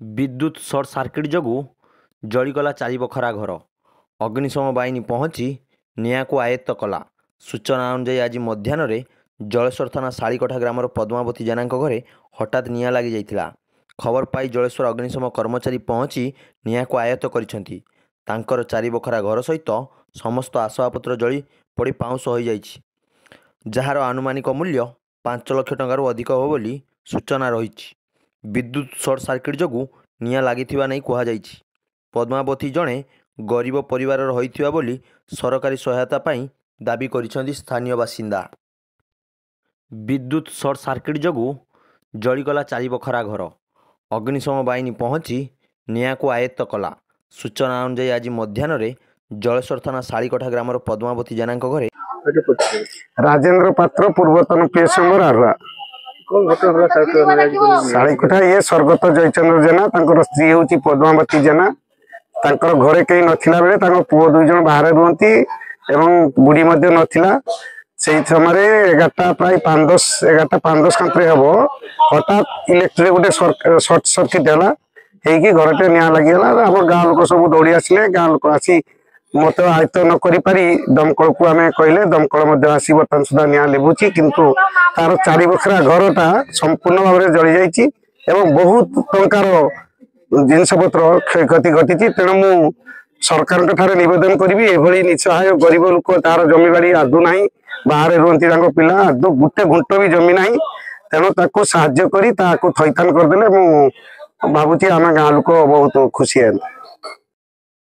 विद्युत short circuit जोगु जलीगला चारि बखरा घर। अग्निशम बाहिनी पहुंची निया को आयत्त कला। सूचना अनुसार आज मध्याह्न जलेश्वर थाना शालीकठा ग्रामर पद्मावती जेना घरे हठात निया लगी जाइथिला। खबर पाई जलेश्वर अग्निशम कर्मचारी पहुंची निया को आयत्त करिसेंती। तांकर चारि बखरा घर सहित समस्त आसबाबपत्र जली पड़ी पाउंश हो जाइछि, जार आनुमानिक मूल्य 5 लाख टंकार अधिक हो बोली सूचना रही। विद्युत सर्ट सर्किट जोगु निया लागिथिबा नै कुहा जाइछि। पद्मावती जणे गरीब परिवार होइथिबा बोली सरकारी सहायता पाई दाबी करिसेंती स्थानीय बासिंदा। विद्युत सर्ट सर्किट जोगु जलीगला चारि बखरा घर। अग्निशम बाहिनी पहुंची निया को आयत्त कला। सूचना अनुसार आज मध्याह्न जलेश्वर थाना शालीकठा ग्रामर पद्मावती जेना घरे राजेंद्र पात्र पूर्वतन पीएस आरुआ शालीकठा ये स्वर्गत जयचंद्र जेना स्त्री हूँ पद्मावती जेना। घरे कहीं नथिला बेले पुओ 2 जन बाहर रुहती एवं बुढ़ी नथिला। से समय 11टा प्राय 5-10 कंत्रे हम हठात इलेक्ट्रिक गोटे सर्ट सर्किट है घरटे निया लगिगला। आम गाँ लोक सब दौड़ी आसिले। गाँ लोक आसी मत आयत्त न करी दमकल को आम कहले दमकल आसी बर्तमान सुधा निया लेबुची, किंतु तार 4 बखरा घरटा संपूर्ण भाव में जली जाइए एवं बहुत टंकार जिनपतर क्षयक्षति घटी। तेणु मु सरकार निवेदन करी निसहाय गरीब लोक तार जमीबाड़ी आदू ना बाहर रुहती पिला आदू गोटे घुंट भी जमी ना, तेणु ताको साहाय्य करी ताको थैथान करदेले मु भावुची आम गाँ लोक बहुत खुशी है।